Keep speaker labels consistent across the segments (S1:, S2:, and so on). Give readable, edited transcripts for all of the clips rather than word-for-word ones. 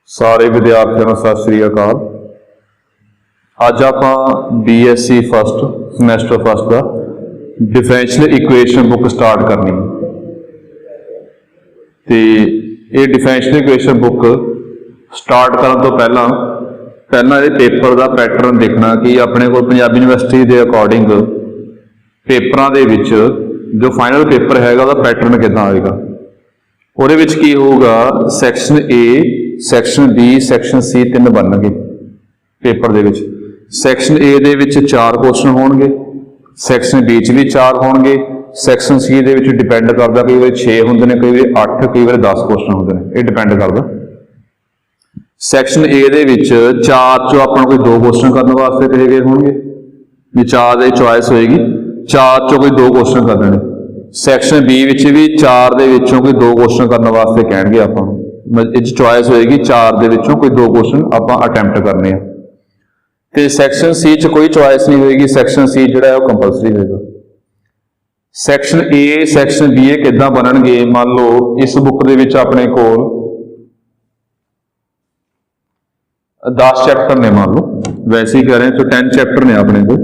S1: सारे विद्यार्थियों को सत श्री अकाल। अज आप BSc फस्ट समैसटर फस्ट का डिफरेंशियल इक्वेशन बुक स्टार्ट करनी तो ये डिफरेंशियल इक्वेशन बुक स्टार्ट करने तो पहला ये पेपर का पैटर्न देखना कि अपने को पंजाबी यूनिवर्सिटी के अकॉर्डिंग पेपरों के जो फाइनल पेपर है पैटर्न कितना आएगा। वो की होगा सैक्शन ए, सैक्शन बी, सैक्शन सी तीन बननगे पेपर दे विच। सैक्शन ए दे विच 4 क्वेश्चन होणगे, सैक्शन बी च भी 4 होणगे, सैक्शन सी दे विच डिपेंड करता कई बार 6 होंदे ने, कई बार 8, कई बार 10 क्वेश्चन होंदे ने, ये डिपेंड करता। सैक्शन ए दे विच 4 चों आपां कोई 2 क्वेश्चन करने वास्ते कहे गए होंगे, भी 4 की चॉइस होएगी, 4 चों कोई 2 क्वेश्चन करने ने। सैक्शन बी विच भी 4 दे विचों कोई 2 क्वेश्चन करने वास्ते कहणगे आपां नूं, चॉइस होएगी 4 दे विचों कोई 2 क्वेश्चन आपां अटैम्प्ट करने आ। ते सैक्शन सी च कोई चॉइस नहीं होएगी, सैक्शन सी जिहड़ा है वो कंपलसरी होएगा। सैक्शन ए, सैक्शन बी किद्दां बनणगे, मान लो इस बुक दे विच अपने कोल 10 चैप्टर ने, मान लो वैसे ही कह रहे हैं तो 10 चैप्टर ने अपने को।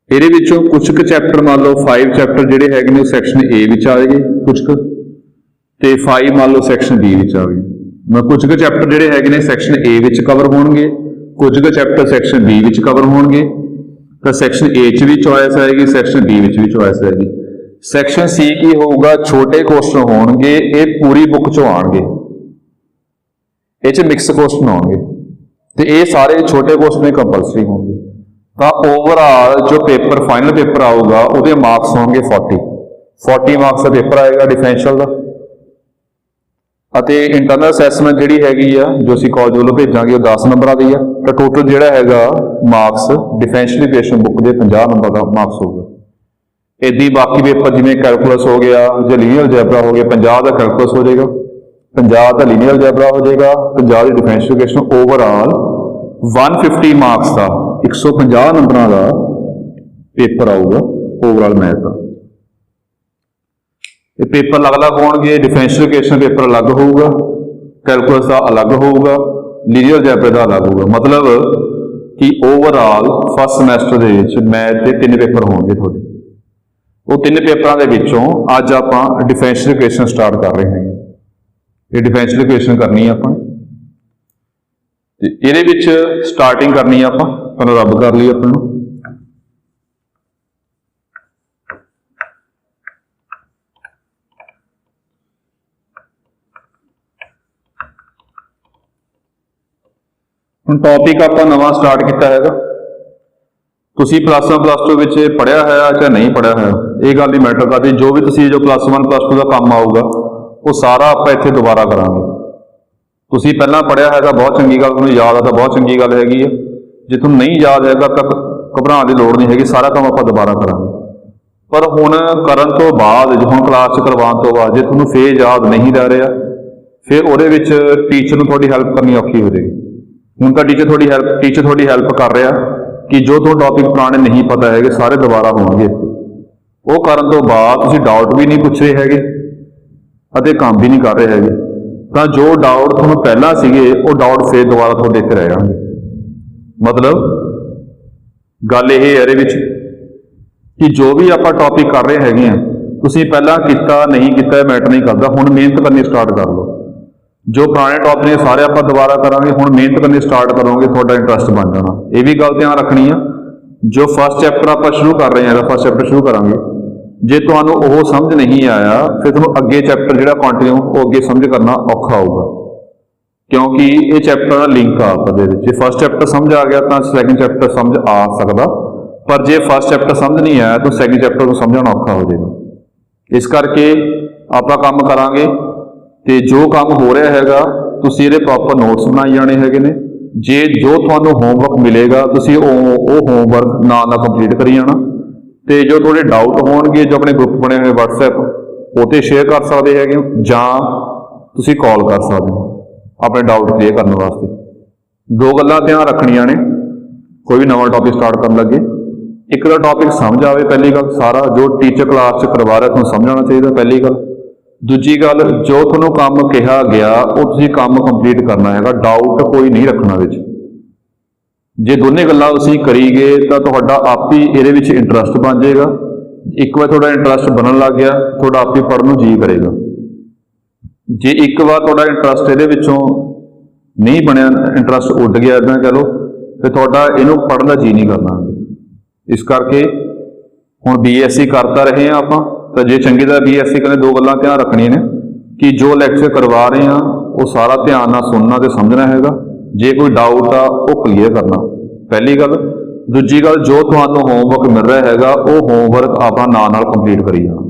S1: ਇਹਦੇ ਵਿੱਚੋਂ कुछ क चैप्टर मान लो 5 चैप्टर ਜਿਹੜੇ ਹੈਗੇ ਨੇ सैक्शन ए ਵਿੱਚ ਆਏਗੇ, कुछ क ਤੇ 5 मान लो सैक्शन बी ਵਿੱਚ ਆਵੇਗੇ। ਮੈਂ कुछ क चैप्टर ਜਿਹੜੇ ਹੈਗੇ ਨੇ सैक्शन ए ਵਿੱਚ ਕਵਰ ਹੋਣਗੇ, कुछ क चैप्टर सैक्शन बी ਵਿੱਚ ਕਵਰ ਹੋਣਗੇ। ਤਾਂ सैक्शन ए ਚ ਵੀ ਚੋਇਸ ਆਏਗੀ, सैक्शन बी ਵਿੱਚ ਵੀ ਚੋਇਸ ਆਏਗੀ। सैक्शन सी ਕੀ ਹੋਊਗਾ, ਛੋਟੇ ਕੁਐਸਚਨ ਹੋਣਗੇ, ਇਹ ਪੂਰੀ ਬੁੱਕ ਚੋਂ ਆਣਗੇ, ਇਹ ਚ ਮਿਕਸ ਕੁਐਸਚਨ ਆਉਣਗੇ ਤੇ ਇਹ ਸਾਰੇ ਛੋਟੇ ਕੁਐਸਚਨ ਕੰਪਲਸਰੀ ਹੋਣਗੇ। ਤਾਂ ओवरऑल जो पेपर फाइनल पेपर आऊगा ਉਹਦੇ मार्क्स होंगे 40 मार्क्स का पेपर आएगा डिफरेंशियल का। ਅਤੇ इंटरनल असैसमेंट ਜਿਹੜੀ ਹੈਗੀ ਆ ਜੋ ਅਸੀਂ ਕਾਲਜ ਵੱਲੋਂ ਭੇਜਾਂਗੇ ਉਹ 10 ਨੰਬਰਾਂ ਦੀ ਆ। ਤਾਂ ਟੋਟਲ ਜਿਹੜਾ ਹੈਗਾ ਮਾਰਕਸ ਡਿਫਰੈਂਸ਼ੀਅਲ ਇਕੁਏਸ਼ਨ ਬੁੱਕ ਦੇ 50 ਨੰਬਰ ਦਾ ਮਾਰਕਸ ਹੋਊਗਾ। ਇੱਦਾਂ ਬਾਕੀ ਪੇਪਰ ਜਿਵੇਂ ਕੈਲਕੂਲਸ ਹੋ ਗਿਆ ਜਾਂ ਲੀਨੀਅਰ ਅਲਜੈਬਰਾ ਹੋ ਗਿਆ, 50 ਦਾ ਕੈਲਕੂਲਸ ਹੋ ਜਾਏਗਾ, 50 ਦਾ ਲੀਨੀਅਰ ਅਲਜੈਬਰਾ ਹੋ ਜਾਏਗਾ, 50 ਦੀ ਡਿਫਰੈਂਸ਼ੀਅਲ ਇਕੁਏਸ਼ਨ। ओवरऑल 150 मार्क्स का 150 नंबर का पेपर आऊगा ओवरऑल मैथ का। ये पेपर अलग अलग होंगे, डिफरेंशियल इक्वेशन पेपर अलग होगा, कैलकुलस का अलग होगा, लीनियर अलजैब्रा का अलग होगा। मतलब कि ओवरऑल फस्ट समैसटर के मैथ के 3 पेपर होंगे थोड़े। वो 3 पेपरों के विचों अज आप डिफरेंशियल इक्वेशन स्टार्ट कर रहे हैं। ये डिफरेंशियल इक्वेशन करनी है अपन, ਇਹਦੇ ਵਿੱਚ ਸਟਾਰਟਿੰਗ ਕਰਨੀ ਆ ਆਪਾਂ ਰੱਬ ਕਰ ਲਈ ਆਪਾਂ ਨੂੰ। ਹੁਣ ਟੌਪਿਕ ਆਪਾਂ ਨਵਾਂ ਸਟਾਰਟ ਕੀਤਾ ਹੈਗਾ। ਤੁਸੀਂ ਪਲੱਸ 1 ਪਲੱਸ 2 ਵਿੱਚ ਪੜ੍ਹਿਆ ਹੈ ਜਾਂ ਨਹੀਂ ਪੜ੍ਹਿਆ ਹੈ ਇਹ ਗੱਲ ਨਹੀਂ ਮੈਟਰ ਕਰਦੀ। ਜੋ ਵੀ ਤੁਸੀਂ ਜੋ ਪਲੱਸ 1 ਪਲੱਸ 2 ਦਾ ਕੰਮ ਆਊਗਾ ਉਹ ਸਾਰਾ ਆਪਾਂ ਇੱਥੇ ਦੁਬਾਰਾ ਕਰਾਂਗੇ। ਤੁਸੀਂ ਪਹਿਲਾਂ ਪੜ੍ਹਿਆ ਹੈਗਾ ਬਹੁਤ ਚੰਗੀ ਗੱਲ, ਤੁਹਾਨੂੰ ਯਾਦ ਆ ਤਾਂ ਬਹੁਤ ਚੰਗੀ ਗੱਲ ਹੈਗੀ ਆ। ਜੇ ਤੁਹਾਨੂੰ ਨਹੀਂ ਯਾਦ ਹੈਗਾ ਤਾਂ ਘਬਰਾਉਣ ਦੀ ਲੋੜ ਨਹੀਂ ਹੈਗੀ, ਸਾਰਾ ਕੰਮ ਆਪਾਂ ਦੁਬਾਰਾ ਕਰਾਂਗੇ। ਪਰ ਹੁਣ ਕਰਨ ਤੋਂ ਬਾਅਦ, ਹੁਣ ਕਲਾਸ 'ਚ ਕਰਵਾਉਣ ਤੋਂ ਬਾਅਦ ਜੇ ਤੁਹਾਨੂੰ ਫੇਰ ਯਾਦ ਨਹੀਂ ਰਹਿ ਰਿਹਾ, ਫਿਰ ਉਹਦੇ ਵਿੱਚ ਟੀਚਰ ਨੂੰ ਤੁਹਾਡੀ ਹੈਲਪ ਕਰਨੀ ਔਖੀ ਹੋ ਜਾਏਗੀ। ਹੁਣ ਤਾਂ ਟੀਚਰ ਤੁਹਾਡੀ ਹੈਲਪ ਕਰ ਰਿਹਾ ਕਿ ਜੋ ਤੁਹਾਨੂੰ ਟੌਪਿਕ ਪੁਰਾਣੇ ਨਹੀਂ ਪਤਾ ਹੈਗੇ ਸਾਰੇ ਦੁਬਾਰਾ ਹੋਣਗੇ। ਉਹ ਕਰਨ ਤੋਂ ਬਾਅਦ ਤੁਸੀਂ ਡਾਊਟ ਵੀ ਨਹੀਂ ਪੁੱਛ ਰਹੇ ਹੈਗੇ ਅਤੇ ਕੰਮ ਵੀ ਨਹੀਂ ਕਰ ਰਹੇ ਹੈਗੇ, ਤਾਂ ਜੋ ਡਾਊਟ ਤੁਹਾਨੂੰ ਪਹਿਲਾਂ ਸੀਗੇ ਉਹ ਡਾਊਟ ਫੇਰ ਦੁਬਾਰਾ ਤੁਹਾਡੇ ਇੱਥੇ ਰਹਿ ਜਾਣਗੇ। ਮਤਲਬ ਗੱਲ ਇਹ ਹੈ ਇਹਦੇ ਵਿੱਚ ਕਿ ਜੋ ਵੀ ਆਪਾਂ ਟੌਪਿਕ ਕਰ ਰਹੇ ਹੈਗੇ ਆ, ਤੁਸੀਂ ਪਹਿਲਾਂ ਕੀਤਾ ਨਹੀਂ ਕੀਤਾ ਮੈਟਰ ਨਹੀਂ ਕਰਦਾ। ਹੁਣ ਮਿਹਨਤ ਕਰਨੀ ਸਟਾਰਟ ਕਰ ਲਓ। ਜੋ ਪੁਰਾਣੇ ਟੌਪਿਕ ਨੇ ਸਾਰੇ ਆਪਾਂ ਦੁਬਾਰਾ ਕਰਾਂਗੇ। ਹੁਣ ਮਿਹਨਤ ਕਰਨੀ ਸਟਾਰਟ ਕਰੋਗੇ, ਤੁਹਾਡਾ ਇੰਟਰਸਟ ਬਣ ਜਾਣਾ। ਇਹ ਵੀ ਗੱਲ ਧਿਆਨ ਰੱਖਣੀ ਆ, ਜੋ ਫਸਟ ਚੈਪਟਰ ਆਪਾਂ ਸ਼ੁਰੂ ਕਰ ਰਹੇ ਹਾਂ, ਫਸਟ ਚੈਪਟਰ ਸ਼ੁਰੂ ਕਰਾਂਗੇ, ਜੇ ਤੁਹਾਨੂੰ ਉਹ ਸਮਝ ਨਹੀਂ ਆਇਆ ਫਿਰ ਤੁਹਾਨੂੰ ਅੱਗੇ ਚੈਪਟਰ ਜਿਹੜਾ ਕੰਟੀਨਿਊ ਉਹ ਅੱਗੇ ਸਮਝ ਕਰਨਾ ਔਖਾ ਹੋਊਗਾ, ਕਿਉਂਕਿ ਇਹ ਚੈਪਟਰ ਦਾ ਲਿੰਕ ਆ ਆਪਸ ਦੇ ਵਿੱਚ। ਜੇ ਫਸਟ ਚੈਪਟਰ ਸਮਝ ਆ ਗਿਆ ਤਾਂ ਸੈਕਿੰਡ ਚੈਪਟਰ ਸਮਝ ਆ ਸਕਦਾ, ਪਰ ਜੇ ਫਸਟ ਚੈਪਟਰ ਸਮਝ ਨਹੀਂ ਆਇਆ ਤਾਂ ਸੈਕਿੰਡ ਚੈਪਟਰ ਨੂੰ ਸਮਝਣਾ ਔਖਾ ਹੋ ਜਾਏਗਾ। ਇਸ ਕਰਕੇ ਆਪਾਂ ਕੰਮ ਕਰਾਂਗੇ ਤੇ ਜੋ ਕੰਮ ਹੋ ਰਿਹਾ ਹੈਗਾ ਤੁਸੀਂ ਇਹਦੇ ਪ੍ਰੋਪਰ ਨੋਟਸ ਬਣਾਈ ਜਾਣੇ ਹੈਗੇ ਨੇ। ਜੇ ਜੋ ਤੁਹਾਨੂੰ ਹੋਮਵਰਕ ਮਿਲੇਗਾ ਤੁਸੀਂ ਉਹ ਹੋਮਵਰਕ ਨਾਲ ਕੰਪਲੀਟ ਕਰੀ ਜਾਣਾ। ਤੇ ਜੋ ਤੁਹਾਡੇ ਡਾਊਟ ਹੋਣਗੇ ਜੋ ਆਪਣੇ ਗਰੁੱਪ ਬਣੇ ਹੋਏ WhatsApp ਉਹ 'ਤੇ ਸ਼ੇਅਰ ਕਰ ਸਕਦੇ ਹੈਗੇ ਹੋ, ਜਾਂ ਤੁਸੀਂ ਕਾਲ ਕਰ ਸਕਦੇ ਹੋ ਆਪਣੇ ਡਾਊਟ ਕਲੀਅਰ ਕਰਨ ਵਾਸਤੇ। 2 ਗੱਲਾਂ ਧਿਆਨ ਰੱਖਣੀਆਂ ਨੇ ਕੋਈ ਵੀ ਨਵਾਂ ਟੌਪਿਕ ਸਟਾਰਟ ਕਰਨ ਲੱਗੇ। ਇੱਕ ਤਾਂ ਟੌਪਿਕ ਸਮਝ ਆਵੇ, ਪਹਿਲੀ ਗੱਲ। ਸਾਰਾ ਜੋ ਟੀਚਰ ਕਲਾਸ 'ਚ ਕਰਵਾ ਰਿਹਾ ਤੁਹਾਨੂੰ ਸਮਝ ਆਉਣਾ ਚਾਹੀਦਾ, ਪਹਿਲੀ ਗੱਲ। दूजी गल, जो तुहानूं काम कहा गया वो तुसीं काम कंप्लीट करना हैगा, डाउट कोई नहीं रखना विच। जे दोने गल्लां तुसीं करी गए तो तुहाडा आप ही इहदे विच इंटरस्ट बन जाएगा। एक बार थोड़ा इंटरस्ट बनन लग गया, थोड़ा आप ही पढ़न नूं जी करेगा। जे एक बार थोड़ा इंटरस्ट इहदे विचों नहीं बनया, इंटरस्ट उड गया इदां कह लो, तो थोड़ा इहनूं पढ़न दा जी नहीं करना। इस करके हुण BSc करता रहे हैं आपां, तो जे चंगी तरह BSc करें दो गल्लां ध्यान रखणियां ने कि जो लैक्चर करवा रहे हैं वो सारा ध्यान नाल सुनना ते समझना हैगा। जे कोई डाउट आ वो क्लीयर करना, पहली गल। दूजी गल, जो तुहानूं होमवर्क मिल रहा हैगा वो होमवर्क आपां नाल कंप्लीट करी जाना।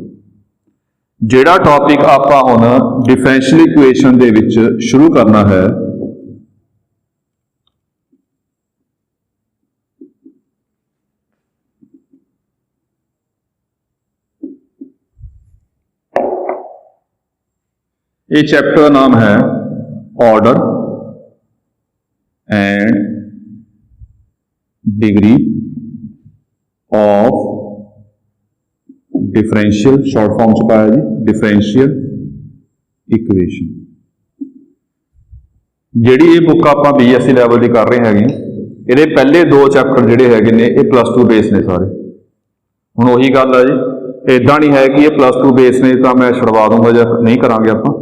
S1: जिहड़ा टॉपिक आपां हुण डिफरेंशियल इक्वेशन दे विच शुरू करना है, ये चैप्टर का नाम है order and degree of differential, short form च पाया जी, डिफरेंशियल इक्वेशन। जिहड़ी ये बुक आपां BSc लैवल की कर रहे हैं, ये पहले दो चैप्टर जिहड़े हैगे ने ये +2 बेस ने सारे। हुण उही गल है जी, इदां नहीं है कि ये +2 बेस ने तो मैं छुड़वा दूंगा जां नहीं करांगे आपां।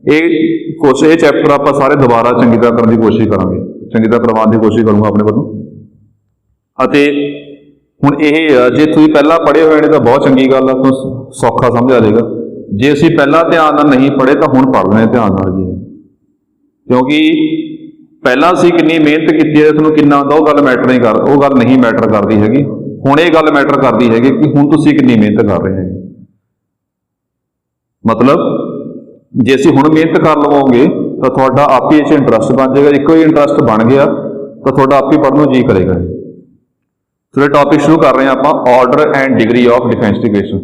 S1: ये चैप्टर आप सारे दोबारा चंगी तरह करने की कोशिश करांगे, चंगी तरह करवाने की कोशिश करूँगा अपने वालों। अते हुण ये जे तुसीं पहला पढ़े हुए ने तो बहुत चंगी गल है, तो सौखा समझ आ जाएगा। जे असीं पहला ध्यान नाल नहीं पढ़े तो हुण पढ़ रहे ध्यान नाल जी, क्योंकि पहला असीं कितनी मेहनत की है, तुहानूं कितना आउंदा वो गल मैटर नहीं कर, वो गल नहीं मैटर करती हैगी। हुण ये गल मैटर करती हैगी कि हुण तुसीं कितनी मेहनत कर रहे हैं। मतलब जे असीं हुण मेहनत कर लवोगे तो तुहाडा आप ही इस इंटरस्ट बन जाएगा। एक बार इंटरस्ट बन गया तो तुहाडा आप ही पढ़न नूं जी करेगा। तो ये टॉपिक शुरू कर रहे हैं आपां, order and degree of differential equation.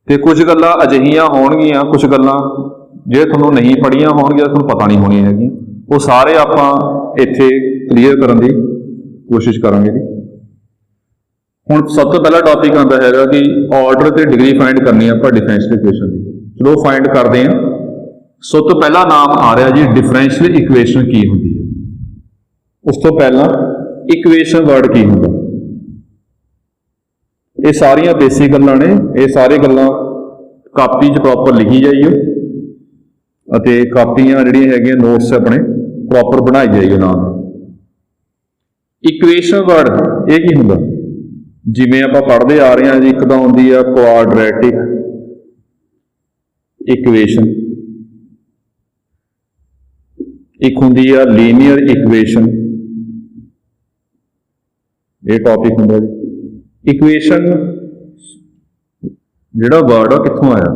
S1: तो कुछ गल्लां अजिहियां होणगियां, कुछ गल्लां जे तुहानूं नहीं पढ़ियां होणगियां, तुहानूं पता नहीं होणीਆਂ हैगियां, वो सारे आपां इत्थे क्लीयर करन दी कोशिश करांगे जी। हुण सब तो पहला टॉपिक आंदा हैगा कि ऑर्डर ते डिग्री फाइंड करनी आपां डिफरेंशियल इक्वेशन दी। चलो फाइंड करते हैं। सब तो पहला नाम आ रहा जी डिफरेंशियल इक्वेशन की होंदी है। उस तो पहला इक्वेशन वर्ड की होंदा, ये सारियां बेसिक गल्लां ने, ये सारी गल्लां कापी च प्रॉपर लिखी जाइए अते कापियां जिहड़ियां हैगियां नोट्स अपने प्रॉपर बनाई जाइए नाल। इक्वेशन वर्ड ये की होंदा, जिवें आपां पढ़दे आ रहे हैं जी, एक तां होंदी है क्वाड्रेटिक इक्वेशन, एक होंदी है लीनियर इक्वेशन, ये टॉपिक होंदा जी। इक्वेशन जिहड़ा वर्ड आ कित्थों आया,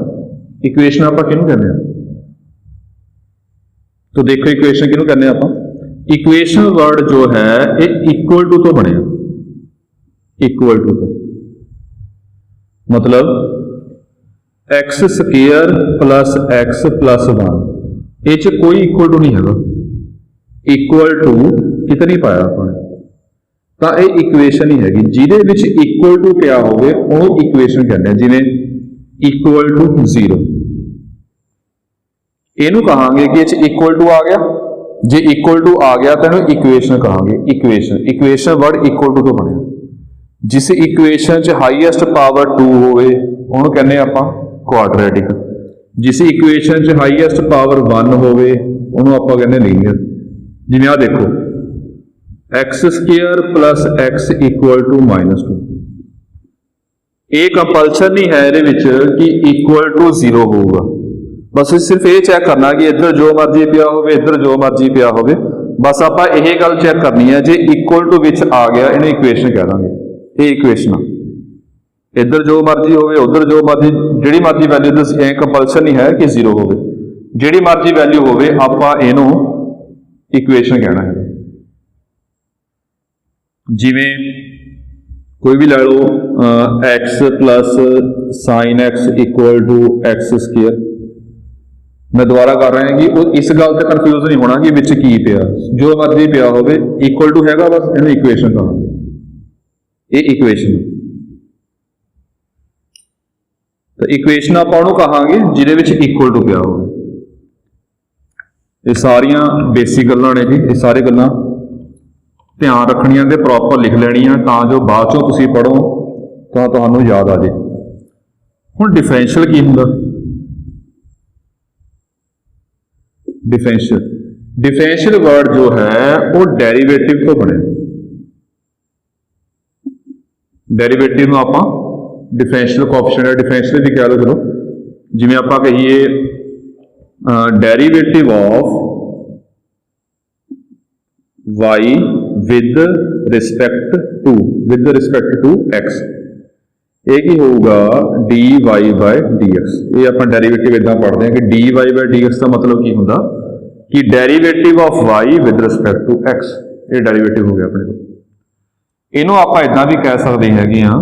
S1: इक्वेशन आपां किहनूं कहने आ, तो देखो इक्वेशन किहनूं कहने आपां। इक्वेशन वर्ड जो है ये इक्वल टू तो बने, इक्वल टू तो मतलब x² + x + 1, ये च कोई इक्वल टू नहीं है, इक्वल टू कितने नहीं पाया अपने, तो ये इक्वेशन ही हैगी। जिहदे विच इक्वल टू पिया होवे उहनूं इक्वेशन कहते हैं। जिवें इक्वल टू 0, इहनूं कहांगे कि इह इक्वल टू आ गया, जे इक्वल टू आ गया तो इहनूं इक्वेशन कहांगे। Equation, equation word equal to तो बनया। जिस इक्वेशन च हाईएस्ट पावर 2 होवे उहनूं कहने आपां क्वाड्रेटिक, जिस इक्वेशन च हाईएस्ट पावर 1 होवे उहनूं आपां कहने लीनियर। जिवें आ देखो x² + x = -2, ये कंपलशन नहीं है ये कि इक्वल टू 0 होगा, बस सिर्फ ये चेक करना कि इधर जो मर्जी पिया हो, इधर जो मर्जी पिया हो, बस आपां यह गल चेक करनी है। जे इक्वल टू विच आ गया इन्हें इक्वेशन कह देंगे, ये इक्वेशन इधर जो मर्जी हो, उधर जो मर्जी, जिहड़ी मर्जी वैल्यू, कंपलशन नहीं है कि 0 हो, जिहड़ी मर्जी वैल्यू हो आपां इहनूं इक्वेशन कहना है। जिवें कोई भी ला लो x + sin x = x², मैं दोबारा कर रहा है कि इस गल से कन्फ्यूज नहीं होना कि विच की पिया, जो मर्जी पिया हो इक्वल टू हैगा, बस इन्हें इक्वेशन कहांगे, ये इक्वेशन। तो इक्वेशन आप ਉਹਨੂੰ ਕਹਾਂਗੇ ਜਿਹਦੇ ਵਿੱਚ ਇਕੁਅਲ ਟੂ ਪਿਆ ਹੋਵੇ। ਇਹ ਸਾਰੀਆਂ ਬੇਸਿਕ ਗੱਲਾਂ ਨੇ ਜੀ, ਇਹ ਸਾਰੇ ਗੱਲਾਂ ਧਿਆਨ ਰੱਖਣੀਆਂ ਤੇ ਪ੍ਰੋਪਰ ਲਿਖ ਲੈਣੀਆਂ ਤਾਂ ਜੋ ਬਾਅਦ ਚੋਂ ਤੁਸੀਂ ਪੜ੍ਹੋ ਤਾਂ ਤੁਹਾਨੂੰ ਯਾਦ ਆ ਜੇ। ਹੁਣ ਡਿਫਰੈਂਸ਼ੀਅਲ ਕੀ ਹੁੰਦਾ? डिफरेंशियल वर्ड जो है वो डेरिवेटिव तो बने। डेरिवेटिव में आप डिफरेंशियल कोएफिशिएंट है, डिफरेंशियल भी कह लो, चलो जिवें आप कहिए derivative of y with respect to x, ये की होगा dy बाय dx। ये आप डेरिवेटिव इदा पढ़ते हैं कि dy बाय dx का मतलब की होंदा कि derivative of y with respect to x, ये डेरिवेटिव हो गया अपने को। इनू आप इदा भी कह सकते हैं कि हाँ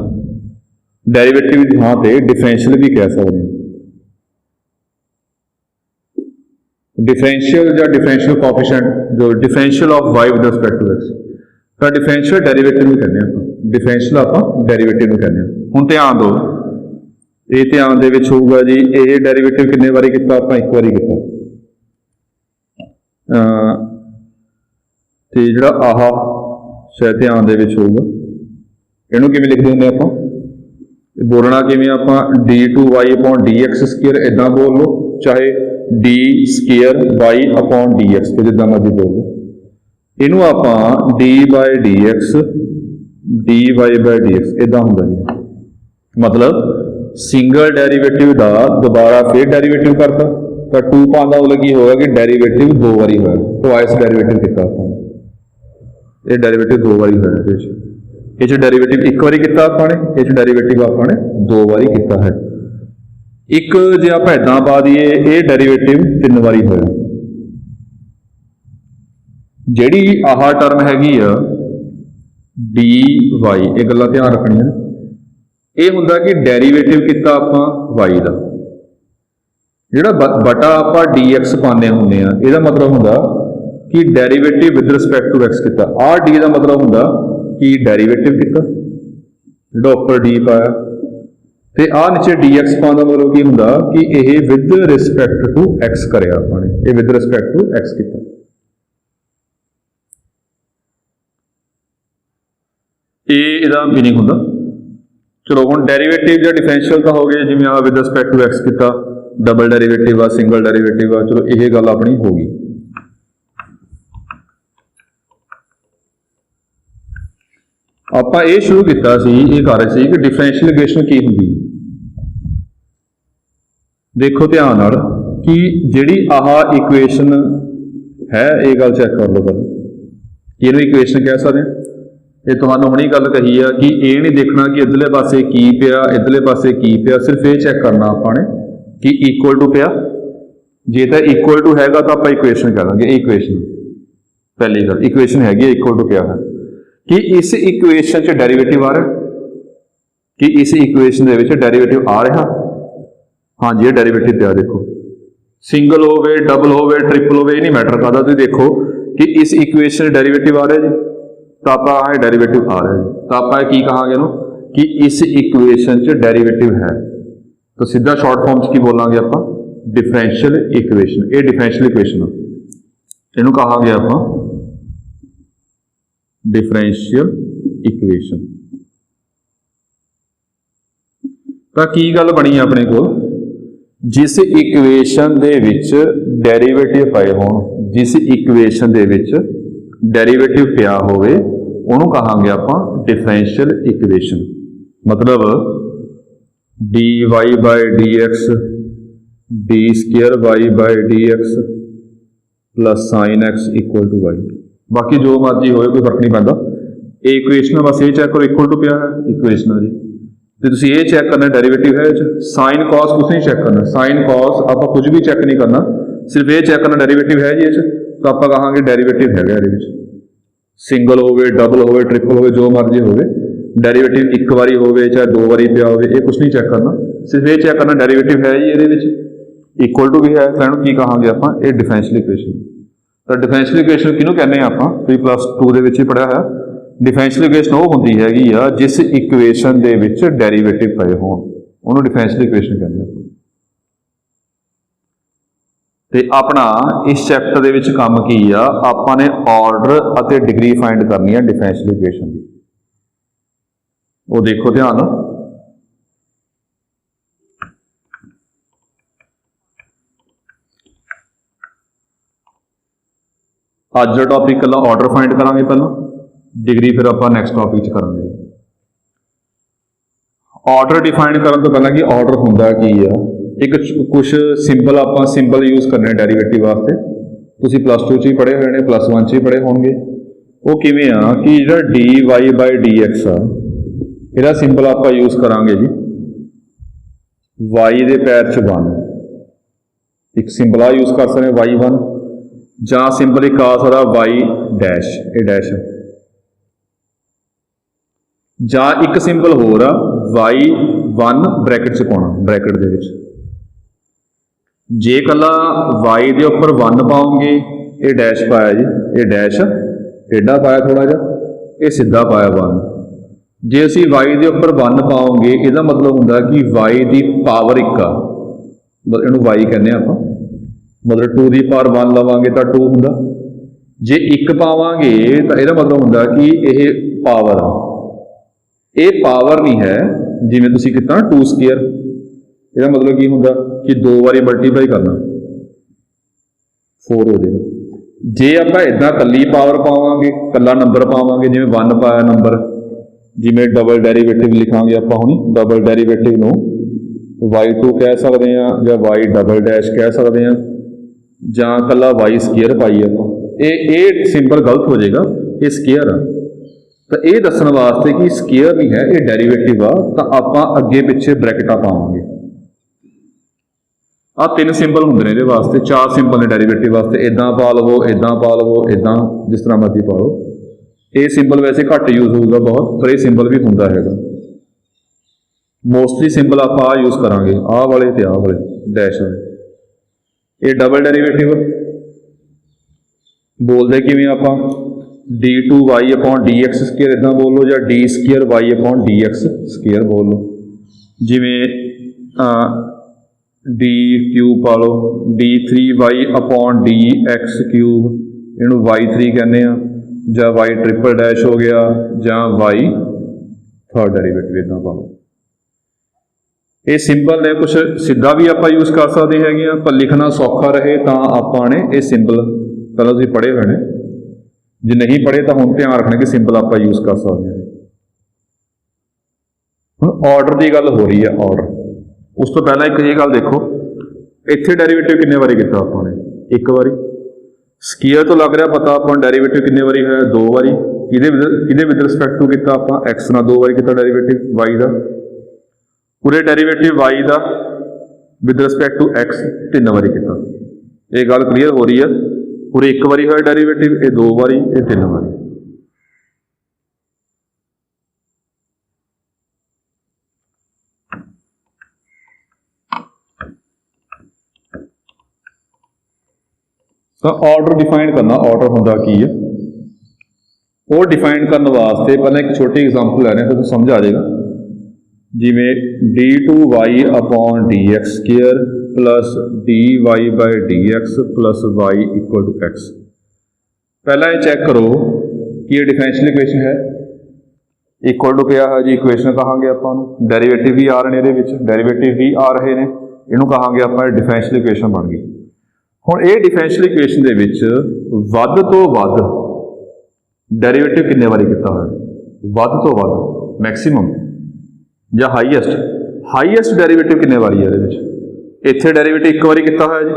S1: डेरिवेटिव की थां ते डिफरेंशियल भी कह सकते हैं। डिफरेंशियल या डिफरेंशियल कोएफिशिएंट जो differential of y with respect to x तो डिफरेंशियल डेरिवेटिव भी कहने हैं, डिफरेंशियल आप डेरिवेटिव भी कहने हैं। हुण ध्यान दो, ये ध्यान दे विच होऊगा जी, ये डेरिवेटिव कितने बारी किया? आप एक बारी किया। ते जिहड़ा आह शायद ध्यान दे विच होऊगा, इहनूं किवें लिखदे हुंदे आपां? बोलना किवें आपां d/y/dx स्क्वायर इदां बोल लो, चाहे d स्क्वायर y/dx ते जिद्दां मर्जी बोल लो। इनू आप d/dx इदा होंगे जी, मतलब सिंगल डेरिवेटिव का दोबारा फिर डेरिवेटिव करता तो 2 पाने वाला की होगा कि डेरिवेटिव 2 बारी होया, ट्वाइस डेरिवेटिव किया। ये डेरिवेटिव 2 बारी होया, ये डेरिवेटिव एक बारी किया आपने, ये डेरिवेटिव आपने 2 बारी किया है। एक जे आप इदा पा दिए ये डेरिवेटिव 3 बारी होया। जिहड़ी आह टर्म हैगी आ dy, ये गल्लां ध्यान रखनियां। ये हुंदा कि डेरिवेटिव किता आपां y दा, जिहड़ा बटा आपां dx पाने हुंदे आ, इहदा मतलब हुंदा कि derivative with respect to x किता। आ d दा मतलब हुंदा कि डेरिवेटिव किता, जिहड़ा उपर d पाया, ते आ नीचे dx पाने दा मतलब की हुंदा कि इह विद रिस्पेक्ट टू x करिया आपां ने, ये विद रिस्पेक्ट टू x किता। ਇਹਦਾ मीनिंग ਹੁੰਦਾ। चलो ਹੁਣ डेरिवेटिव ਜਾਂ डिफरेंशियल ਤਾਂ ਹੋ ਗਏ, ਜਿਵੇਂ ਆ ਵਿਦ ਰਿਸਪੈਕਟ ਟੂ x ਕੀਤਾ, ਡਬਲ ਡੈਰੀਵੇਟਿਵ ਆ, ਸਿੰਗਲ ਡੈਰੀਵੇਟਿਵ ਆ, ਚਲੋ ਇਹ ਗੱਲ ਆਪਣੀ ਹੋ ਗਈ। ਆਪਾਂ ਇਹ ਸ਼ੁਰੂ ਕੀਤਾ ਸੀ, ਇਹ ਕਰ ਰਹੇ ਸੀ ਕਿ डिफरेंशियल इक्वेशन ਕੀ ਹੁੰਦੀ ਹੈ। ਦੇਖੋ ਧਿਆਨ ਨਾਲ ਕਿ ਜਿਹੜੀ ਆਹ ਇਕੁਏਸ਼ਨ ਹੈ, ਇਹ ਗੱਲ ਚੈੱਕ ਕਰ ਲਓ ਪਹਿਲਾਂ, ਇਹਨੂੰ ਇਕੁਏਸ਼ਨ ਕਹਿ ਸਕਦੇ ਹਾਂ। ये तुहानू हुणी गल कही है कि ये नहीं देखना कि इधरले पासे की पिया, इधरले पासे की पिया, सिर्फ ये चैक करना आपने कि इक्वल टू पिया। जे तो इक्वल टू हैगा तो आप इक्वेशन कह देंगे। इक्वेशन पहली गल, इक्वेशन हैगी इक्वल टू पिया है कि इस इक्वेशन च डेरिवेटिव आ रहा, कि इस इक्वेशन दे विच डेरिवेटिव आ रहा। हाँ जी, ये डेरिवेटिव पिया, देखो सिंगल होवे, डबल होवे, ट्रिपल होवे, ये नहीं मैटर करता। तुसीं देखो कि इस इक्वेशन डेरिवेटिव आ रहा जी, तो आप डेरिवेटिव आ रहा है जी, तो आप की कहांगे ना कि इस इक्वेशन च डेरिवेटिव है, तो सीधा शॉर्ट फॉर्म की बोलांगे आप डिफरेंशियल इक्वेशन। ये डिफरेंशियल इक्वेशन इनू कहांगे आप डिफरेंशियल इक्वेशन। तो की गल बनी अपने को, जिस इक्वेशन दे विच डेरिवेटिव पाए होण, जिस इक्वेशन दे विच डेरिवेटिव पिया होवे, उन्होंने कहांगे आपां डिफरेंशियल इक्वेशन। मतलब dy by dx d square y by dx plus sin x equal to y। बाकी जो मर्जी होए कोई फर्क नहीं पैंदा। ये इक्वेशन बस ये चेक करो इक्वल टू पिया है इक्वेशन जी, तो तुसीं ये चेक करना डेरिवेटिव है। साइन कॉस कुछ नहीं चेक करना, साइन कॉस आप कुछ भी चेक नहीं करना, सिर्फ ये चेक करना डेरिवेटिव है जी। तो आप कहांगे डेरिवेटिव है, सिंगल होवे, डबल होवे, ट्रिपल होवे, जो मर्जी होवे, डेरिवेटिव एक बारी होवे चाहे 2 बारी पिया होवे, ये कुछ नहीं चेक करना, सिर्फ ये चेक करना डेरिवेटिव है जी, ये इक्वल टू भी है, तो इहनूं की कहांगे आपां, ये डिफरेंशियल इक्वेशन। तो डिफरेंशियल इक्वेशन किहनूं कहने आपां, तुसीं +2 दे विच ही पढ़िया है। डिफरेंशियल इक्वेशन वो हुंदी हैगी आ जिस इक्वेशन दे विच डेरिवेटिव पए होण। ਉਹਨੂੰ ਡਿਫਰੈਂਸ਼ੀਅਲ ਇਕੁਏਸ਼ਨ ਕਹਿੰਦੇ ਆਪਾਂ। ਤੇ ਆਪਣਾ ਇਸ ਚੈਪਟਰ ਦੇ ਵਿੱਚ ਕੰਮ ਕੀ ਆ, ਆਪਾਂ ਨੇ ਆਰਡਰ ਅਤੇ ਡਿਗਰੀ ਫਾਈਂਡ ਕਰਨੀ ਆ ਡਿਫਰੈਂਸ਼ੀਅਲ ਇਕੁਏਸ਼ਨ ਦੀ। ਉਹ ਦੇਖੋ ਧਿਆਨ ਨਾਲ। ਅੱਜ ਦਾ ਟੌਪਿਕ ਇਕੱਲਾ ਆਰਡਰ ਫਾਈਂਡ ਕਰਾਂਗੇ ਪਹਿਲਾਂ, ਡਿਗਰੀ ਫਿਰ ਆਪਾਂ ਨੈਕਸਟ ਟੌਪਿਕ 'ਚ ਕਰਾਂਗੇ। ਆਰਡਰ ਡਿਫਾਈਨ ਕਰਨ ਤੋਂ ਪਹਿਲਾਂ ਕਿ ਆਰਡਰ ਹੁੰਦਾ ਕੀ ਆ, ਇੱਕ ਕੁਝ ਸਿੰਬਲ ਆਪਾਂ ਸਿੰਬਲ ਯੂਜ਼ ਕਰਨੇ ਡੈਰੀਵੇਟਿਵ ਵਾਸਤੇ। ਤੁਸੀਂ ਪਲੱਸ 2 'ਚ ਹੀ ਪੜ੍ਹੇ ਹੋਏ ਨੇ, ਪਲੱਸ 1 'ਚ ਹੀ ਪੜ੍ਹੇ ਹੋਣਗੇ। ਉਹ ਕਿਵੇਂ ਆ ਕਿ ਜਿਹੜਾ dy/dx ਆ, ਇਹਦਾ ਸਿੰਬਲ ਆਪਾਂ ਯੂਜ਼ ਕਰਾਂਗੇ ਜੀ y ਦੇ ਪੈਰ 'ਚ 1। ਇੱਕ ਸਿੰਬਲ ਆ ਯੂਜ਼ ਕਰ ਸਕਦੇ y1, ਜਾਂ ਸਿੰਬਲ ਇੱਕ ਆ ਸਕਦਾ y ਡੈਸ਼, ਇਹ ਡੈਸ਼, ਜਾਂ ਇੱਕ ਸਿੰਬਲ ਹੋਰ ਆ y1 ਬ੍ਰੈਕਟ 'ਚ ਪਾਉਣਾ, ਬ੍ਰੈਕਟ ਦੇ ਵਿੱਚ। ਜੇ ਇਕੱਲਾ y ਦੇ ਉੱਪਰ 1 ਪਾਓਗੇ, ਇਹ ਡੈਸ਼ ਪਾਇਆ ਜੀ, ਇਹ ਡੈਸ਼ ਟੇਢਾ ਪਾਇਆ ਥੋੜਾ ਜਿਹਾ, ਇਹ ਸਿੱਧਾ ਪਾਇਆ 1। ਜੇ ਅਸੀਂ y ਦੇ ਉੱਪਰ 1 ਪਾਓਗੇ, ਇਹਦਾ ਮਤਲਬ ਹੁੰਦਾ ਕਿ y ਦੀ ਪਾਵਰ 1 ਆ, ਇਹਨੂੰ y ਕਹਿੰਦੇ ਆਪਾਂ, ਮਤਲਬ 2 ਦੀ ਪਾਵਰ 1 ਲਵਾਂਗੇ ਤਾਂ 2 ਹੁੰਦਾ। ਜੇ 1 ਪਾਵਾਂਗੇ ਤਾਂ ਇਹਦਾ ਮਤਲਬ ਹੁੰਦਾ ਕਿ ਇਹ ਪਾਵਰ ਆ। ਇਹ ਪਾਵਰ ਨਹੀਂ ਹੈ ਜਿਵੇਂ ਤੁਸੀਂ ਕੀਤਾ 2 ਸਕੁਅਰ, ਇਹਦਾ ਮਤਲਬ ਕੀ ਹੁੰਦਾ ਕਿ 2 ਵਾਰੀ ਮਲਟੀਪਲਾਈ ਕਰਨਾ 4 ਹੋ ਜਾਏਗਾ। ਜੇ ਆਪਾਂ ਇਦਾਂ ਕੱਲੀ ਪਾਵਰ ਪਾਵਾਂਗੇ, ਕੱਲਾ ਨੰਬਰ ਪਾਵਾਂਗੇ, ਜਿਵੇਂ 1 ਪਾਇਆ ਨੰਬਰ, ਜਿਵੇਂ ਡਬਲ ਡੈਰੀਵੇਟਿਵ ਲਿਖਾਂਗੇ ਆਪਾਂ ਹੁਣੀ, ਡਬਲ ਡੈਰੀਵੇਟਿਵ ਨੂੰ y2 ਕਹਿ ਸਕਦੇ ਹਾਂ, ਜਾਂ y ਡਬਲ ਡੈਸ਼ ਕਹਿ ਸਕਦੇ ਹਾਂ, ਜਾਂ ਕੱਲਾ y ਸਕੁਅਰ ਪਾਈਏ ਆਪਾਂ, ਇਹ ਸਿੰਬਲ ਗਲਤ ਹੋ ਜਾਏਗਾ, ਇਹ ਸਕੁਅਰ ਆ। ਤਾਂ ਇਹ ਦੱਸਣ ਵਾਸਤੇ ਕਿ ਸਕੁਅਰ ਨਹੀਂ ਹੈ, ਇਹ ਡੈਰੀਵੇਟਿਵ ਆ, ਤਾਂ ਆਪਾਂ ਅੱਗੇ ਪਿੱਛੇ ਬ੍ਰੈਕਟਾਂ ਪਾਵਾਂਗੇ। ਆਹ 3 ਸਿੰਬਲ ਹੁੰਦੇ ਨੇ ਇਹਦੇ ਵਾਸਤੇ, 4 ਸਿੰਬਲ ਨੇ ਡੈਰੀਵੇਟਿਵ ਵਾਸਤੇ। ਇਦਾਂ ਪਾ ਲਵੋ, ਇਦਾਂ ਪਾ ਲਵੋ, ਇਦਾਂ, ਜਿਸ ਤਰ੍ਹਾਂ ਮਰਜ਼ੀ ਪਾ ਲਓ। ਇਹ ਸਿੰਬਲ ਵੈਸੇ ਘੱਟ ਯੂਜ਼ ਹੋਊਗਾ ਬਹੁਤ, ਪਰ ਇਹ ਸਿੰਬਲ ਵੀ ਹੁੰਦਾ ਹੈਗਾ। ਮੋਸਟਲੀ ਸਿੰਬਲ ਆਪਾਂ ਆਹ ਯੂਜ਼ ਕਰਾਂਗੇ, ਆਹ ਵਾਲੇ ਤੇ ਆਹ ਵਾਲੇ ਡੈਸ਼ ਵਾਲੇ। ਇਹ ਡਬਲ ਡੈਰੀਵੇਟਿਵ ਬੋਲਦੇ ਕਿਵੇਂ ਆਪਾਂ, d2y/dx ਸਕੁਅਰ ਇਦਾਂ ਬੋਲ ਲਓ, ਜਾਂ d ਸਕੁਅਰ y/dx ਸਕੁਅਰ ਬੋਲ ਲਓ। ਜਿਵੇਂ d ਕਿਊਬ ਪਾ ਲਓ, d3y/dx ਕਿਊਬ, ਇਹਨੂੰ y3 ਕਹਿੰਦੇ ਆ, ਜਾਂ y ਟ੍ਰਿਪਲ ਡੈਸ਼ ਹੋ ਗਿਆ, ਜਾਂ y ਥਰਡ ਡੈਰੀਵੇਟਿਵ ਇਦਾਂ ਪਾ ਲਓ। ਇਹ ਸਿੰਬਲ ਨੇ, ਕੁਛ ਸਿੱਧਾ ਵੀ ਆਪਾਂ ਯੂਜ਼ ਕਰ ਸਕਦੇ ਹੈਗੇ ਆ, ਪਰ ਲਿਖਣਾ ਸੌਖਾ ਰਹੇ ਤਾਂ ਆਪਾਂ ਨੇ ਇਹ ਸਿੰਬਲ ਪਹਿਲਾਂ ਤੁਸੀਂ ਪੜ੍ਹੇ ਹੋਏ ਨੇ। ਜੇ ਨਹੀਂ ਪੜ੍ਹੇ ਤਾਂ ਹੁਣ ਧਿਆਨ ਰੱਖਣਾ ਕਿ ਸਿੰਬਲ ਆਪਾਂ ਯੂਜ਼ ਕਰ ਸਕਦੇ ਹਾਂ। ਹੁਣ ਆਰਡਰ ਦੀ ਗੱਲ ਹੋ ਰਹੀ ਹੈ, ਆਰਡਰ। ਉਸ ਤੋਂ ਪਹਿਲਾਂ ਇੱਕ ਇਹ ਗੱਲ ਦੇਖੋ, ਇੱਥੇ ਡੈਰੀਵੇਟਿਵ ਕਿੰਨੇ ਵਾਰੀ ਕੀਤਾ ਆਪਾਂ ਨੇ, 1 ਵਾਰੀ। ਸਕੁਅਰ ਤੋਂ ਲੱਗ ਰਿਹਾ ਪਤਾ ਆਪਾਂ ਨੂੰ ਡੈਰੀਵੇਟਿਵ ਕਿੰਨੇ ਵਾਰੀ ਹੋਇਆ, 2 ਵਾਰੀ। ਇਹਦੇ ਵਿਦ ਰਿਸਪੈਕਟ ਟੂ ਕੀਤਾ ਆਪਾਂ, x ਨਾਲ 2 ਵਾਰੀ ਕੀਤਾ ਡੈਰੀਵੇਟਿਵ y ਦਾ। ਪੂਰੇ ਡੈਰੀਵੇਟਿਵ y ਦਾ ਵਿਦ ਰਿਸਪੈਕਟ ਟੂ x 3 ਵਾਰੀ ਕੀਤਾ। ਇਹ ਗੱਲ ਕਲੀਅਰ ਹੋ ਰਹੀ ਹੈ। ਪੂਰੇ 1 ਵਾਰੀ ਹੋਇਆ ਡੈਰੀਵੇਟਿਵ, ਇਹ 2 ਵਾਰੀ, ਇਹ 3 ਵਾਰੀ। ਤਾਂ ਆਰਡਰ ਡਿਫਾਈਨ ਕਰਨਾ, ਆਰਡਰ ਹੁੰਦਾ ਕੀ ਹੈ, ਉਹ ਡਿਫਾਈਨ ਕਰਨ ਵਾਸਤੇ ਪਹਿਲਾਂ ਇੱਕ ਛੋਟੀ ਐਗਜ਼ਾਮਪਲ ਲੈ ਰਹੇ ਹਾਂ, ਤੁਹਾਨੂੰ ਸਮਝ ਆ ਜਾਏਗਾ। ਜਿਵੇਂ d2y/dx square plus dy/dx plus y equal to x। ਪਹਿਲਾਂ ਇਹ ਚੈੱਕ ਕਰੋ ਕਿ ਇਹ ਡਿਫਰੈਂਸ਼ੀਅਲ ਇਕੁਏਸ਼ਨ ਹੈ। ਇਕੁਅਲ ਟੂ ਕਿਹਾ ਹੈ ਜੀ, ਇਕੁਏਸ਼ਨ ਕਹਾਂਗੇ ਆਪਾਂ ਨੂੰ। ਡੈਰੀਵੇਟਿਵ ਵੀ ਆ ਰਹੇ ਨੇ ਇਹਦੇ ਵਿੱਚ, ਡੈਰੀਵੇਟਿਵ ਵੀ ਆ ਰਹੇ ਨੇ, ਇਹਨੂੰ ਕਹਾਂਗੇ ਆਪਾਂ ਡਿਫਰੈਂਸ਼ੀਅਲ ਇਕੁਏਸ਼ਨ ਬਣ ਗਈ। ਹੁਣ ਇਹ ਡਿਫਰੈਂਸ਼ੀਅਲ ਇਕੁਏਸ਼ਨ ਦੇ ਵਿੱਚ ਵੱਧ ਤੋਂ ਵੱਧ ਡੈਰੀਵੇਟਿਵ ਕਿੰਨੇ ਵਾਰੀ ਕੀਤਾ ਹੋਇਆ, ਵੱਧ ਤੋਂ ਵੱਧ, ਮੈਕਸਿਮਮ ਜਾਂ ਹਾਈਐਸਟ ਡੈਰੀਵੇਟਿਵ ਕਿੰਨੇ ਵਾਰੀ ਹੈ ਇਹਦੇ ਵਿੱਚ। ਇੱਥੇ ਡੈਰੀਵੇਟਿਵ 1 ਵਾਰੀ ਕੀਤਾ ਹੋਇਆ ਜੀ,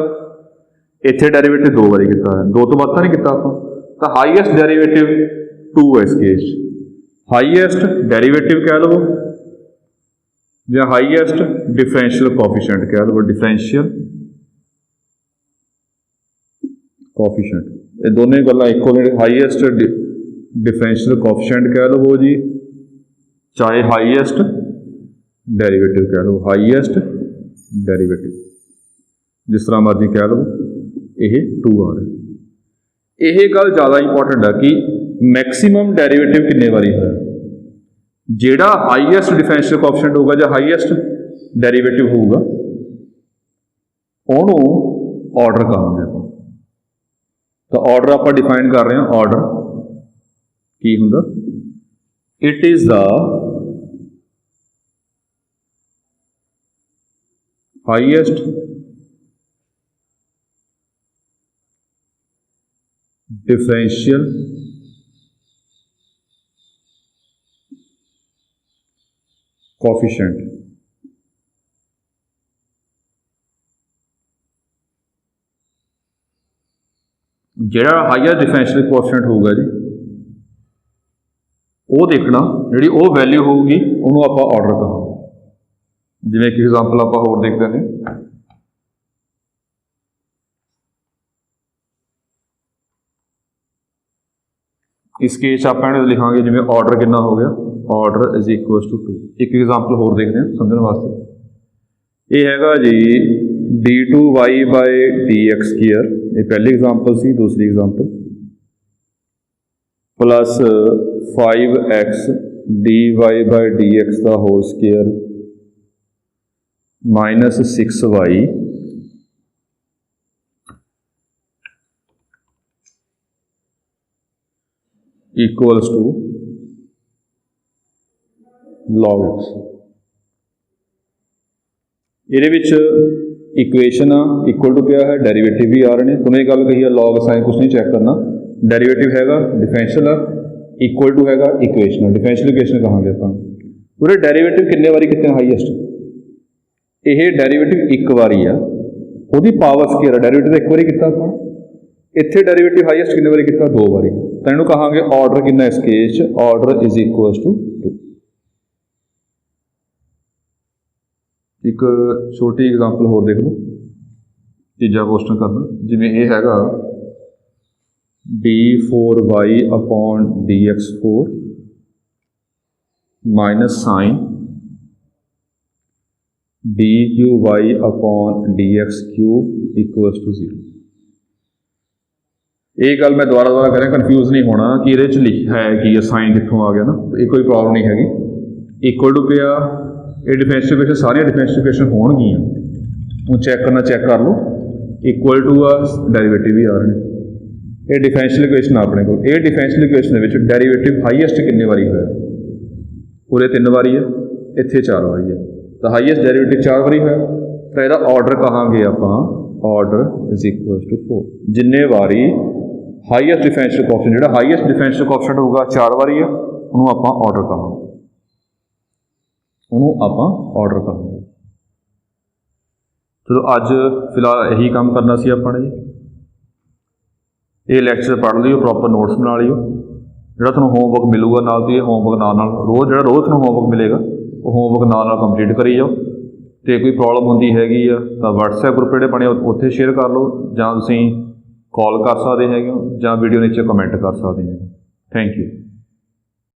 S1: ਇੱਥੇ ਡੈਰੀਵੇਟਿਵ 2 ਵਾਰੀ ਕੀਤਾ ਹੋਇਆ, 2 ਤੋਂ ਵੱਧ ਤਾਂ ਨਹੀਂ ਕੀਤਾ ਆਪਾਂ। ਤਾਂ ਹਾਈਐਸਟ ਡੈਰੀਵੇਟਿਵ 2 ਹੈ ਇਸ ਕੇਸ 'ਚ। ਹਾਈਐਸਟ ਡੈਰੀਵੇਟਿਵ ਕਹਿ ਲਵੋ, ਜਾਂ ਹਾਈਐਸਟ ਡਿਫਰੈਂਸ਼ੀਅਲ ਕੋਐਫੀਸ਼ੀਐਂਟ ਕਹਿ ਲਵੋ, ਡਿਫਰੈਂਸ਼ੀਅਲ ਕੋਐਫੀਸ਼ੀਐਂਟ। ਇਹ ਦੋਨੇ ਗੱਲਾਂ ਇੱਕੋ ਨੇ। ਹਾਈਐਸਟ ਡਿਫਰੈਂਸ਼ੀਅਲ ਕੋਐਫੀਸ਼ੀਐਂਟ ਕਹਿ ਲਵੋ ਜੀ, ਚਾਹੇ ਹਾਈਐਸਟ ਡੈਰੀਵੇਟਿਵ ਕਹਿ ਲਓ, ਹਾਈਐਸਟ ਡੈਰੀਵੇਟਿਵ, ਜਿਸ ਤਰ੍ਹਾਂ ਮਰਜ਼ੀ ਕਹਿ ਲਓ, ਇਹ 2 ਆ ਰਿਹਾ। ਇਹ ਗੱਲ ਜ਼ਿਆਦਾ ਇੰਪੋਰਟੈਂਟ ਹੈ ਕਿ ਮੈਕਸਿਮਮ ਡੈਰੀਵੇਟਿਵ ਕਿੰਨੇ ਵਾਰੀ ਹੋਇਆ। ਜਿਹੜਾ ਹਾਈਐਸਟ ਡਿਫਰੈਂਸ਼ੀਅਲ ਕੋਐਫੀਸ਼ੀਐਂਟ ਹੋਊਗਾ ਜਾਂ ਹਾਈਐਸਟ ਡੈਰੀਵੇਟਿਵ ਹੋਊਗਾ ਉਹਨੂੰ ਆਰਡਰ ਕਹਾਂਗੇ ਆਪਾਂ। ਤਾਂ ਆਰਡਰ ਆਪਾਂ ਡਿਫਾਈਨ ਕਰ ਰਹੇ ਹਾਂ। ਆਰਡਰ ਕੀ ਹੁੰਦਾ? It is the highest differential coefficient। ਜਿਹੜਾ ਹਾਈਐਸਟ ਡਿਫਰੈਂਸ਼ੀਅਲ ਕੋਐਫੀਸ਼ੀਐਂਟ ਹੋਊਗਾ ਜੀ, ਉਹ ਦੇਖਣਾ, ਜਿਹੜੀ ਉਹ ਵੈਲਿਊ ਹੋਊਗੀ ਉਹਨੂੰ ਆਪਾਂ ਆਰਡਰ ਕਹਾਂਗੇ। ਜਿਵੇਂ ਕਿ ਐਗਜ਼ਾਮਪਲ ਆਪਾਂ ਹੋਰ ਦੇਖਦੇ ਨੇ, ਇਸ ਕੇਸ 'ਚ ਆਪਾਂ ਇਹਨੂੰ ਲਿਖਾਂਗੇ ਜਿਵੇਂ ਆਰਡਰ ਕਿੰਨਾ ਹੋ ਗਿਆ, ਆਰਡਰ ਇਜ਼ ਇਕੁਅਲ ਟੂ 2। ਇੱਕ ਐਗਜ਼ਾਮਪਲ ਹੋਰ ਦੇਖਦੇ ਹਾਂ ਸਮਝਣ ਵਾਸਤੇ। ਇਹ ਹੈਗਾ ਜੀ d2y/dx², ਇਹ ਪਹਿਲੀ ਐਗਜ਼ਾਮਪਲ ਸੀ। ਦੂਸਰੀ ਐਗਜ਼ਾਮਪਲ ਪਲੱਸ 5x dy/dx ਦਾ whole square minus 6y equals to log x। ਇਹਦੇ ਵਿੱਚ ਇਕੁਏਸ਼ਨ ਆ ਇਕੁਅਲ ਟੂ ਪਿਆ ਹੈ, ਡੈਰੀਵੇਟਿਵ ਵੀ ਆ ਰਹੇ ਨੇ। ਤੁਹਾਨੂੰ ਇਹ ਗੱਲ ਕਹੀ ਆ log ਸਾਈਨ ਕੁਛ ਨਹੀਂ ਚੈੱਕ ਕਰਨਾ, ਡੈਰੀਵੇਟਿਵ ਹੈਗਾ, ਡਿਫਰੈਂਸ਼ੀਅਲ ਆ, ਇਕੁਅਲ ਟੂ ਹੈਗਾ, ਇਕੁਏਸ਼ਨ। ਡਿਫਰੈਂਸ਼ੀਅਲ ਇਕੁਏਸ਼ਨ ਕਹਾਂਗੇ ਆਪਾਂ। ਉਹਦੇ ਡੈਰੀਵੇਟਿਵ ਕਿੰਨੇ ਵਾਰੀ ਕਿਤੇ ਹਾਈਐਸਟ? ਇਹ ਡੈਰੀਵੇਟਿਵ ਇੱਕ ਵਾਰੀ ਆ, ਉਹਦੀ ਪਾਵਰ ਸਕੁਏਅਰ ਆ। ਡੈਰੀਵੇਟਿਵ ਇੱਕ ਵਾਰੀ ਕੀਤਾ ਆਪਾਂ, ਇੱਥੇ ਡੈਰੀਵੇਟਿਵ ਹਾਈਐਸਟ ਕਿੰਨੇ ਵਾਰੀ ਕੀਤਾ? 2 ਵਾਰੀ। ਤਾਂ ਇਹਨੂੰ ਕਹਾਂਗੇ ਆਰਡਰ ਕਿੰਨਾ ਇਸ ਕੇਸ 'ਚ? Order is equal to 2। ਇੱਕ ਛੋਟੀ ਐਗਜ਼ਾਮਪਲ ਹੋਰ ਦੇਖ ਲਓ, ਤੀਜਾ ਕੁਐਸਚਨ ਕਰਨਾ। ਜਿਵੇਂ ਇਹ ਹੈਗਾ d4y/dx4 minus sign dqy/dx³ equal to 0। ਇਹ ਗੱਲ ਮੈਂ ਦੁਬਾਰਾ ਕਹਿ ਰਿਹਾ, ਕਨਫਿਊਜ਼ ਨਹੀਂ ਹੋਣਾ ਕਿ ਇਹਦੇ 'ਚ ਲਿਖਿਆ ਹੈ ਕਿ ਸਾਈਨ ਕਿੱਥੋਂ ਆ ਗਿਆ ਨਾ, ਇਹ ਕੋਈ ਪ੍ਰੋਬਲਮ ਨਹੀਂ ਹੈਗੀ। ਇਕੁਅਲ ਟੂ ਪਿਆ, ਇਹ ਡਿਫਰੈਂਸ਼ੀਅਲ ਇਕੁਏਸ਼ਨ, ਸਾਰੀਆਂ ਡਿਫਰੈਂਸ਼ੀਅਲ ਇਕੁਏਸ਼ਨ ਹੋਣਗੀਆਂ, ਉਹ ਚੈੱਕ ਕਰਨਾ, ਚੈੱਕ ਕਰ ਲਓ। ਇਕੁਅਲ ਟੂ ਆ, ਡੈਰੀਵੇਟਿਵ ਵੀ ਆ ਰਹੇ ਨੇ। ਇਹ ਡਿਫਰੈਂਸ਼ੀਅਲ ਇਕੁਏਸ਼ਨ ਆਪਣੇ ਕੋਲ। ਇਹ ਡਿਫਰੈਂਸ਼ੀਅਲ ਇਕੁਏਸ਼ਨ ਦੇ ਵਿੱਚ ਡੈਰੀਵੇਟਿਵ ਹਾਈਐਸਟ ਕਿੰਨੇ ਵਾਰੀ ਹੋਇਆ? ਪੂਰੇ 3 ਵਾਰੀ ਹੈ, ਇੱਥੇ 4 ਵਾਰੀ ਹੈ। ਤਾਂ ਹਾਈਐਸਟ ਡੈਰੀਵੇਟਿਵ 4 ਵਾਰੀ ਹੋਇਆ, ਤਾਂ ਇਹਦਾ ਆਰਡਰ ਕਹਾਂਗੇ ਆਪਾਂ, ਆਰਡਰ ਇਜ਼ ਇਕੁਅਲ ਟੂ 4। ਜਿੰਨੇ ਵਾਰੀ ਹਾਈਐਸਟ ਡਿਫਰੈਂਸ਼ੀਅਲ ਕੋਐਫੀਸ਼ੀਐਂਟ, ਜਿਹੜਾ ਹਾਈਐਸਟ ਡਿਫਰੈਂਸ਼ੀਅਲ ਕੋਐਫੀਸ਼ੀਐਂਟ ਹੋਊਗਾ 4 ਵਾਰੀ ਆ, ਉਹਨੂੰ ਆਪਾਂ ਆਰਡਰ ਕਹਾਂਗੇ, ਉਹਨੂੰ ਆਪਾਂ ਆਰਡਰ ਕਹਾਂਗੇ। ਚਲੋ ਅੱਜ ਫਿਲਹਾਲ ਇਹੀ ਕੰਮ ਕਰਨਾ ਸੀ ਆਪਾਂ ਨੇ ਜੀ। ਇਹ ਲੈਕਚਰ ਪੜ੍ਹ ਲਿਓ, ਪ੍ਰੋਪਰ ਨੋਟਸ ਬਣਾ ਲਿਓ। ਜਿਹੜਾ ਤੁਹਾਨੂੰ ਹੋਮਵਰਕ ਮਿਲੂਗਾ ਨਾਲ ਦੀ ਹੋਮਵਰਕ ਨਾਲ ਰੋਜ਼, ਜਿਹੜਾ ਰੋਜ਼ ਤੁਹਾਨੂੰ ਹੋਮਵਰਕ ਮਿਲੇਗਾ ਉਹ ਹੋਮਵਰਕ ਨਾਲ ਕੰਪਲੀਟ ਕਰੀ ਜਾਓ। ਅਤੇ ਕੋਈ ਪ੍ਰੋਬਲਮ ਹੁੰਦੀ ਹੈਗੀ ਆ ਤਾਂ WhatsApp ਗਰੁੱਪ ਜਿਹੜੇ ਬਣੇ ਉੱਥੇ ਸ਼ੇਅਰ ਕਰ ਲਓ, ਜਾਂ ਤੁਸੀਂ ਕਾਲ ਕਰ ਸਕਦੇ ਹੈਗੇ ਹੋ, ਜਾਂ ਵੀਡੀਓ ਨੀਚੇ ਕਮੈਂਟ ਕਰ ਸਕਦੇ ਹੈਗੇ। Thank you.